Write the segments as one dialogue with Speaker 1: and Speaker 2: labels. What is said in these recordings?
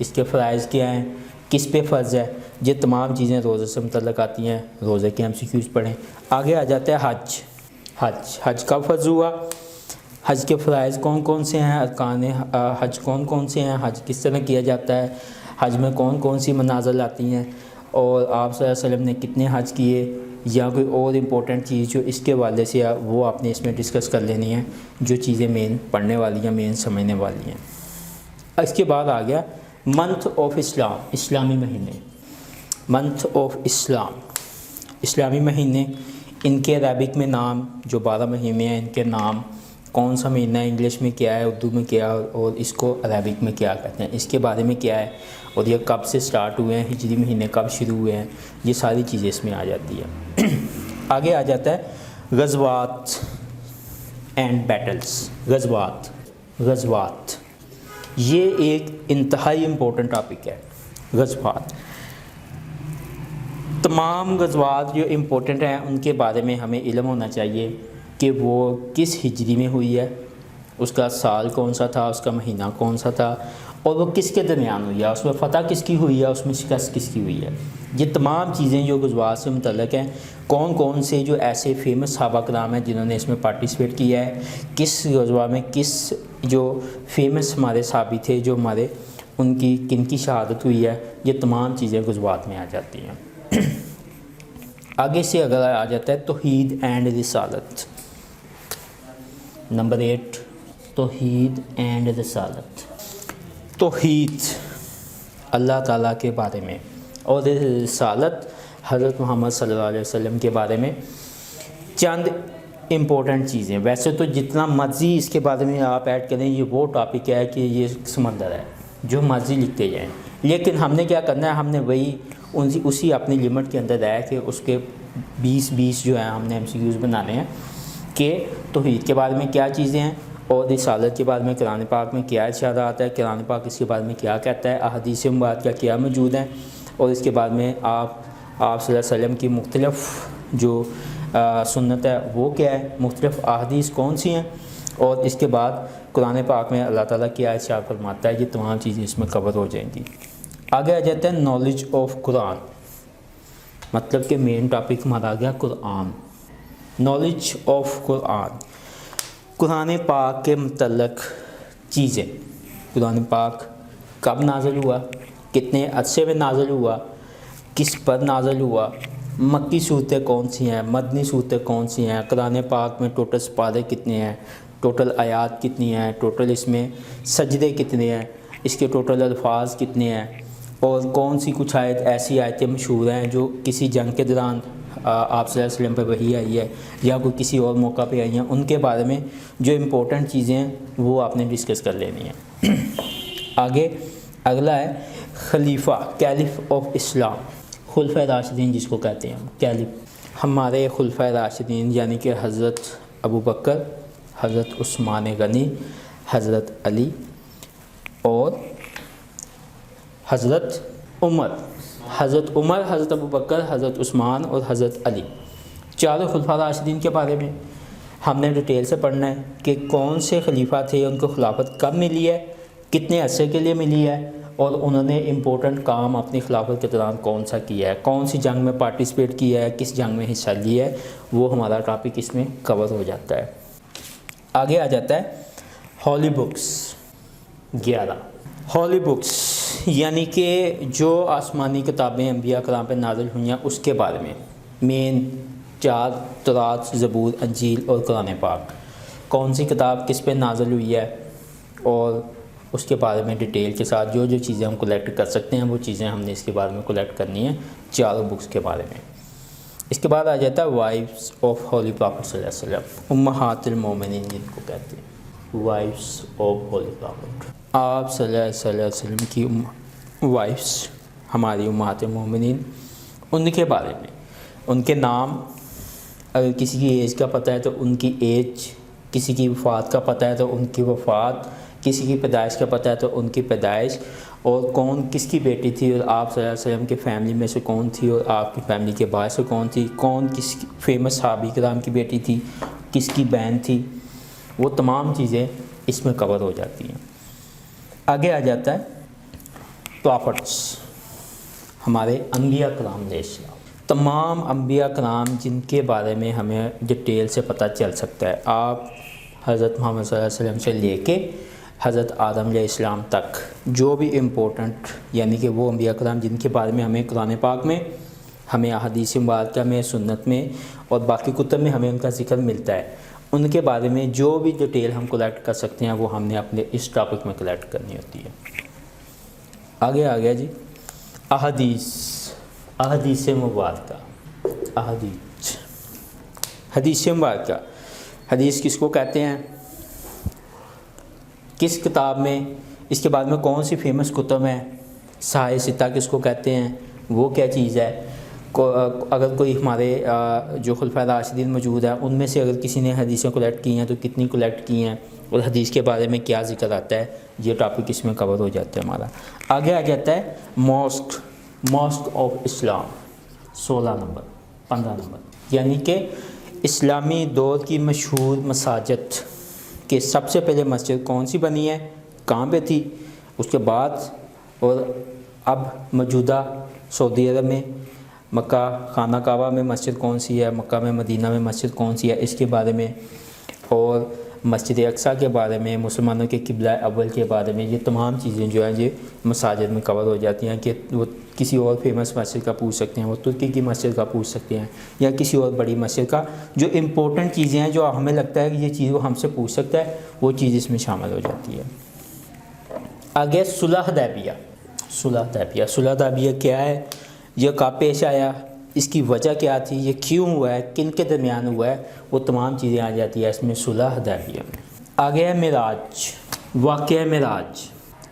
Speaker 1: اس کے فرائض کیا ہیں، کس پہ فرض ہے، یہ تمام چیزیں روزے سے متعلق آتی ہیں، روزے کے MCQs پڑھیں۔ آگے آ جاتا ہے حج کب فرض ہوا، حج کے فرائض کون کون سے ہیں، ارکان حج کون کون سے ہیں، حج کس طرح کیا جاتا ہے، حج میں کون کون سی منازل آتی ہیں، اور آپ صلی اللہ علیہ وسلم نے کتنے حج کیے، یا کوئی اور امپورٹنٹ چیز جو اس کے حوالے سے وہ آپ نے اس میں ڈسکس کر لینی ہے، جو چیزیں مین پڑھنے والی ہیں، مین سمجھنے والی ہیں۔ اس کے بعد آ گیا منتھ آف اسلام، اسلامی مہینے، منتھ آف اسلام، اسلامی مہینے، ان کے عربک میں نام جو 12 مہینے ہیں ان کے نام، کون سا مہینہ ہے، انگلش میں کیا ہے، اردو میں کیا ہے، اور اس کو عربک میں کیا کہتے ہیں، اس کے بارے میں کیا ہے، اور یہ کب سے سٹارٹ ہوئے ہیں، ہجری مہینے کب شروع ہوئے ہیں، یہ ساری چیزیں اس میں آ جاتی ہیں۔ آگے آ جاتا ہے غزوات اینڈ بیٹلز، غزوات یہ ایک انتہائی امپورٹنٹ ٹاپک ہے۔ غزوات، تمام غزوات جو امپورٹنٹ ہیں ان کے بارے میں ہمیں علم ہونا چاہیے کہ وہ کس ہجری میں ہوئی ہے، اس کا سال کون سا تھا، اس کا مہینہ کون سا تھا، اور وہ کس کے درمیان ہوئی ہے، اس میں فتح کس کی ہوئی ہے، اس میں شکست کس کی ہوئی ہے۔ یہ تمام چیزیں جو غزوات سے متعلق ہیں، کون کون سے جو ایسے فیمس صحابہ کرام ہیں جنہوں نے اس میں پارٹیسپیٹ کیا ہے، کس غزوہ میں کس جو فیمس ہمارے صحابی تھے جو ہمارے، ان کی کن کی شہادت ہوئی ہے، یہ تمام چیزیں غزوات میں آ جاتی ہیں۔ آگے سے اگر آ جاتا ہے توحید اینڈ رسالت، نمبر 8 توحید اینڈ رسالت۔ توحید اللہ تعالیٰ کے بارے میں، اور رسالت حضرت محمد صلی اللہ علیہ وسلم کے بارے میں چند امپورٹنٹ چیزیں۔ ویسے تو جتنا مرضی اس کے بارے میں آپ ایڈ کریں، یہ وہ ٹاپک ہے کہ یہ سمندر ہے، جو مرضی لکھتے جائیں، لیکن ہم نے کیا کرنا ہے، ہم نے وہی اسی اپنی لمٹ کے اندر ہے کہ اس کے 20 جو ہیں ہم نے MCQs بنانے ہیں کہ توحید کے بارے میں کیا چیزیں ہیں، اور رسالت کے بارے میں قرآن پاک میں کیا ارشاد آتا ہے، قرآن پاک اس کے بارے میں کیا کہتا ہے، احادیث مبارکہ کیا موجود ہیں، اور اس کے بعد میں آپ صلی اللہ علیہ وسلم کی مختلف جو سنت ہے وہ کیا ہے، مختلف احادیث کون سی ہیں، اور اس کے بعد قرآن پاک میں اللہ تعالیٰ کیا ارشاد فرماتا ہے، یہ تمام چیزیں اس میں کور ہو جائیں گی۔ آگے آ جاتا ہے نالج آف قرآن، مطلب کہ مین ٹاپک ہمارا آ گیا قرآن، نالج آف قرآن، قرآن پاک کے متعلق چیزیں، قرآن پاک کب نازل ہوا، کتنے عرصے میں نازل ہوا، کس پر نازل ہوا، مکی صورتیں کون سی ہیں، مدنی صورتیں کون سی ہیں، قرآن پاک میں ٹوٹل سپارے کتنے ہیں، ٹوٹل آیات کتنی ہیں، ٹوٹل اس میں سجدے کتنے ہیں، اس کے ٹوٹل الفاظ کتنے ہیں، اور کون سی کچھ ایسی آیتیں مشہور ہیں جو کسی جنگ کے دوران آپ صلی اللہ علیہ وسلم پہ وحی آئی ہے یا کوئی کسی اور موقع پہ آئی ہیں، ان کے بارے میں جو امپورٹنٹ چیزیں ہیں وہ آپ نے ڈسکس کر لینی ہیں۔ آگے اگلا ہے خلیفہ، کیلف آف اسلام، خلفۂ راشدین جس کو کہتے ہیں کیلف، ہمارے خلفۂ راشدین یعنی کہ حضرت ابو بکر، حضرت عثمان غنی، حضرت علی اور حضرت عمر، حضرت ابو بکر، حضرت عثمان اور حضرت علی، چاروں خلفاء راشدین کے بارے میں ہم نے ڈیٹیل سے پڑھنا ہے کہ کون سے خلیفہ تھے، ان کو خلافت کب ملی ہے، کتنے عرصے کے لیے ملی ہے، اور انہوں نے امپورٹنٹ کام اپنی خلافت کے دوران کون سا کیا ہے، کون سی جنگ میں پارٹیسپیٹ کیا ہے، کس جنگ میں حصہ لیا ہے، وہ ہمارا ٹاپک اس میں کور ہو جاتا ہے۔ آگے آ جاتا ہے ہولی بکس، 11 ہولی بکس یعنی کہ جو آسمانی کتابیں انبیاء کرام پہ نازل ہوئی ہیں اس کے بارے میں، مین 4 تورات، زبور، انجیل اور قرآن پاک، کون سی کتاب کس پہ نازل ہوئی ہے، اور اس کے بارے میں ڈیٹیل کے ساتھ جو چیزیں ہم کلیکٹ کر سکتے ہیں وہ چیزیں ہم نے اس کے بارے میں کلیکٹ کرنی ہیں، 4 بکس کے بارے میں۔ اس کے بعد آ جاتا ہے وائفس آف ہولی پراپھٹ صلی اللہ علیہ وسلم، امہات المومنین جن کو کہتے ہیں، وائفس آف ہولی پراپھٹ، آپ صلی اللہ علیہ وسلم کی وائفس، ہماری امہات المومنین، ان کے بارے میں، ان کے نام، اگر کسی کی ایج کا پتہ ہے تو ان کی ایج، کسی کی وفات کا پتہ ہے تو ان کی وفات، کسی کی پیدائش کا پتہ ہے تو ان کی پیدائش، اور کون کس کی بیٹی تھی، اور آپ صلی اللہ علیہ وسلم کی فیملی میں سے کون تھی، اور آپ کی فیملی کے باہر سے کون تھی، کون کس فیمس صحابی کرام کی بیٹی تھی، کس کی بہن تھی، وہ تمام چیزیں اس میں کور ہو جاتی ہیں۔ آگے آ جاتا ہے پرافٹس، ہمارے انبیاء کرام علیہ السلام، تمام انبیاء کرام جن کے بارے میں ہمیں ڈیٹیل سے پتہ چل سکتا ہے، آپ حضرت محمد صلی اللہ علیہ وسلم سے لے کے حضرت آدم علیہ السلام تک جو بھی امپورٹنٹ، یعنی کہ وہ انبیاء کرام جن کے بارے میں ہمیں قرآن پاک میں، ہمیں احادیث مبارکہ میں، سنت میں اور باقی کتب میں ہمیں ان کا ذکر ملتا ہے، ان کے بارے میں جو بھی ڈیٹیل ہم کلیکٹ کر سکتے ہیں وہ ہم نے اپنے اس ٹاپک میں کلیکٹ کرنی ہوتی ہے۔ آگے آ گیا جی احادیث مبارکہ، حدیث مبارکہ، حدیث کس کو کہتے ہیں، کس کتاب میں، اس کے بعد میں کون سی فیمس کتب ہیں، صحاح ستہ کس کو کہتے ہیں، وہ کیا چیز ہے، اگر کوئی ہمارے جو خلفائے راشدین موجود ہیں ان میں سے اگر کسی نے حدیثیں کلیکٹ کی ہیں تو کتنی کلیکٹ کی ہیں، اور حدیث کے بارے میں کیا ذکر آتا ہے، یہ ٹاپک اس میں کور ہو جاتا ہے ہمارا۔ آگے آ جاتا ہے ماسک آف اسلام، 16 نمبر 15 نمبر، یعنی کہ اسلامی دور کی مشہور مساجد کہ سب سے پہلے مسجد کون سی بنی ہے، کہاں پہ تھی، اس کے بعد اور اب موجودہ سعودی عرب میں مکہ خانہ کعبہ میں مسجد کون سی ہے، مکہ میں مدینہ میں مسجد کون سی ہے، اس کے بارے میں، اور مسجد اقصیٰ کے بارے میں، مسلمانوں کے قبلہ اول کے بارے میں، یہ تمام چیزیں جو ہیں یہ مساجد میں کور ہو جاتی ہیں کہ وہ کسی اور فیمس مسجد کا پوچھ سکتے ہیں، وہ ترکی کی مسجد کا پوچھ سکتے ہیں، یا کسی اور بڑی مسجد کا، جو امپورٹنٹ چیزیں ہیں جو ہمیں لگتا ہے کہ یہ چیز وہ ہم سے پوچھ سکتا ہے، وہ چیز اس میں شامل ہو جاتی ہے۔ آگے صلح حدیبیہ کیا ہے، یہ کب پیش آیا، اس کی وجہ کیا تھی، یہ کیوں ہوا ہے، کن کے درمیان ہوا ہے، وہ تمام چیزیں آ جاتی ہیں اس میں صلح حدیبیہ میں۔ آگے ہے معراج، واقعہ معراج،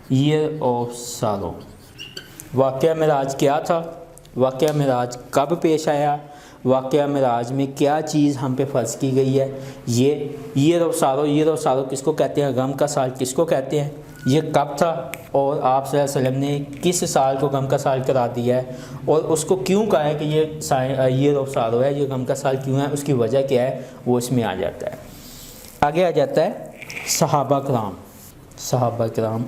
Speaker 1: ایئر آف سارو، واقعہ معراج کیا تھا، واقعہ معراج کب پیش آیا، واقعہ معراج میں کیا چیز ہم پہ فرض کی گئی ہے، یہ ایئر آف سارو کس کو کہتے ہیں، غم کا سال کس کو کہتے ہیں، یہ کب تھا، اور آپ صلی اللہ علیہ وسلم نے کس سال کو غم کا سال قرار دیا ہے، اور اس کو کیوں کہا ہے کہ یہ ایئر آف سارو ہے، یہ غم کا سال کیوں ہے، اس کی وجہ کیا ہے، وہ اس میں آ جاتا ہے۔ آگے آ جاتا ہے صحابہ کرام،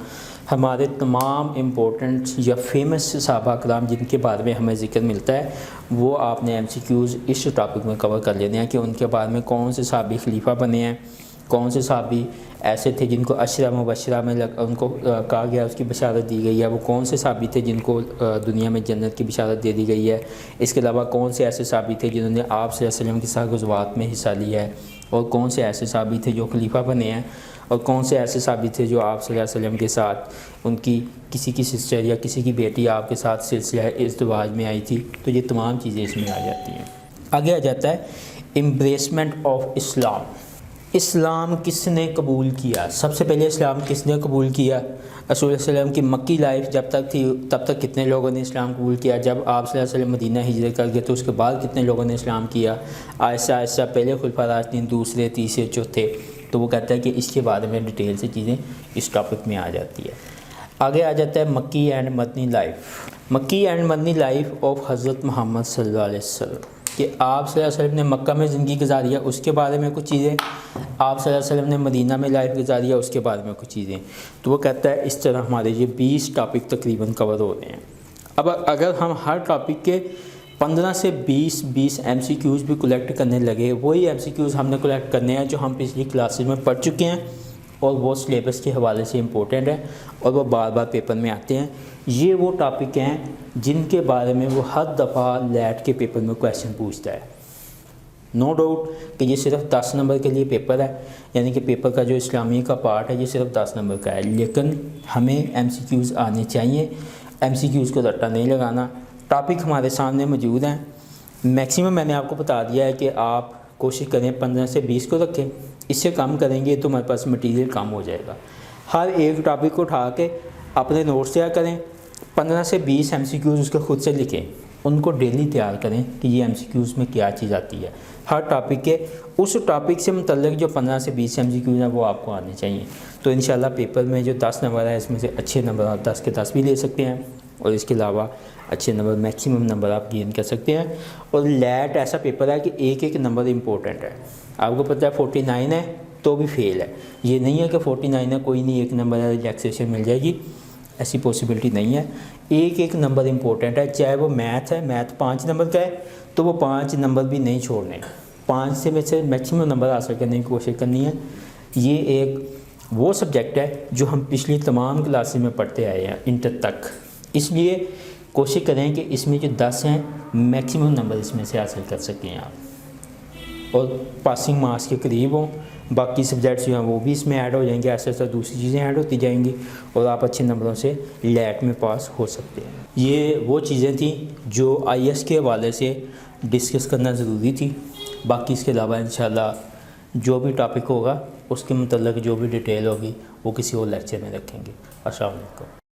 Speaker 1: ہمارے تمام امپورٹنٹ یا فیمس صحابہ کرام جن کے بارے میں ہمیں ذکر ملتا ہے، وہ آپ نے ایم سی کیوز اس ٹاپک میں کور کر لینے ہیں کہ ان کے بارے میں کون سے صحابی خلیفہ بنے ہیں، کون سے صحابی ایسے تھے جن کو عشرہ مبشرہ میں ان کو کہا گیا، اس کی بشارت دی گئی ہے، وہ کون سے صحابی تھے جن کو دنیا میں جنت کی بشارت دے دی گئی ہے، اس کے علاوہ کون سے ایسے صحابی تھے جنہوں نے آپ صلی اللہ علیہ وسلم کے ساتھ غزوات میں حصہ لیا ہے، اور کون سے ایسے صحابی تھے جو خلیفہ بنے ہیں، اور کون سے ایسے صحابی تھے جو آپ صلی اللہ علیہ وسلم کے ساتھ ان کی کسی کی سسٹر یا کسی کی بیٹی آپ کے ساتھ سلسلہ ازدواج میں آئی تھی، تو یہ تمام چیزیں اس میں آ جاتی ہیں۔ آگے آ جاتا ہے امبریسمنٹ آف اسلام کس نے قبول کیا، سب سے پہلے اسلام کس نے قبول کیا، رسول اللہ علیہ وسلم کی مکی لائف جب تک تھی تب تک کتنے لوگوں نے اسلام قبول کیا، جب آپ صلی اللہ علیہ وسلم مدینہ ہجرت کر گئے تو اس کے بعد کتنے لوگوں نے اسلام کیا، آہستہ آہستہ پہلے خلفائے راشدین، دوسرے، تیسرے، چوتھے، تو وہ کہتا ہے کہ اس کے بارے میں ڈیٹیل سے چیزیں اس ٹاپک میں آ جاتی ہے۔ آگے آ جاتا ہے مکی اینڈ مدنی لائف آف حضرت محمد صلی اللہ علیہ وسلم، کہ آپ صلی اللہ علیہ وسلم نے مکہ میں زندگی گزاری ہے اس کے بارے میں کچھ چیزیں، آپ صلی اللہ علیہ وسلم نے مدینہ میں لائف گزاری ہے اس کے بارے میں کچھ چیزیں، تو وہ کہتا ہے اس طرح ہمارے یہ 20 ٹاپک تقریباً کور ہو رہے ہیں۔ اب اگر ہم ہر ٹاپک کے 15 سے 20 ایم سی کیوز بھی کلیکٹ کرنے لگے، وہی ایم سی کیوز ہم نے کلیکٹ کرنے ہیں جو ہم پچھلی کلاسز میں پڑھ چکے ہیں، اور وہ سلیبس کے حوالے سے امپورٹنٹ ہے اور وہ بار بار پیپر میں آتے ہیں۔ یہ وہ ٹاپک ہیں جن کے بارے میں وہ ہر دفعہ لیٹ کے پیپر میں کویشچن پوچھتا ہے۔ نو ڈاؤٹ کہ یہ صرف 10 نمبر کے لیے پیپر ہے، یعنی کہ پیپر کا جو اسلامی کا پارٹ ہے یہ صرف 10 نمبر کا ہے، لیکن ہمیں ایم سی کیوز آنے چاہیے، ایم سی کیوز کو رٹا نہیں لگانا۔ ٹاپک ہمارے سامنے موجود ہیں، میکسیمم میں نے آپ کو بتا دیا ہے کہ آپ کوشش کریں 15 سے 20 کو رکھیں، اس سے کم کریں گے تو ہمارے پاس مٹیریل کم ہو جائے گا۔ ہر ایک ٹاپک کو اٹھا کے اپنے نوٹس تیار کریں، 15 سے 20 ایم سی کیوز اس کے خود سے لکھیں، ان کو ڈیلی تیار کریں کہ یہ ایم سی کیوز میں کیا چیز آتی ہے، ہر ٹاپک کے اس ٹاپک سے متعلق جو 15 سے 20 ایم سی کیوز ہیں وہ آپ کو آنے چاہیے۔ تو انشاءاللہ پیپر میں جو 10 نمبر ہے اس میں سے اچھے نمبر آپ 10 کے 10 بھی لے سکتے ہیں، اور اس کے علاوہ اچھے نمبر میکسیمم نمبر آپ گین کر سکتے ہیں۔ اور لیٹ ایسا پیپر ہے کہ ایک ایک نمبر امپورٹنٹ ہے، آپ کو پتہ ہے 49 ہے تو بھی فیل ہے، یہ نہیں ہے کہ 49 ہے کوئی نہیں ایک نمبر ہے ریلیکسیشن مل جائے گی، ایسی پاسبلٹی نہیں ہے. ایک نمبر امپورٹنٹ ہے, چاہے وہ میتھ ہے, میتھ 5 نمبر کا ہے تو وہ 5 نمبر بھی نہیں چھوڑنے, 5 سے میکسیمم نمبر حاصل کرنے کی کوشش کرنی ہے. یہ ایک وہ سبجیکٹ ہے جو ہم پچھلی تمام کلاسز میں پڑھتے آئے ہیں انٹر تک, اس لیے کوشش کریں کہ اس میں جو 10 ہیں میکسیمم نمبر اس میں سے حاصل کر سکیں آپ, اور پاسنگ مارکس کے قریب ہوں. باقی سبجیکٹس جو ہیں وہ بھی اس میں ایڈ ہو جائیں گے, ایسے ایسے دوسری چیزیں ایڈ ہوتی جائیں گی اور آپ اچھے نمبروں سے لیٹ میں پاس ہو سکتے ہیں. یہ وہ چیزیں تھیں جو آئی ایس کے حوالے سے ڈسکس کرنا ضروری تھی. باقی اس کے علاوہ انشاءاللہ جو بھی ٹاپک ہوگا اس کے متعلق جو بھی ڈیٹیل ہوگی وہ کسی اور لیکچر میں رکھیں گے. السلام علیکم.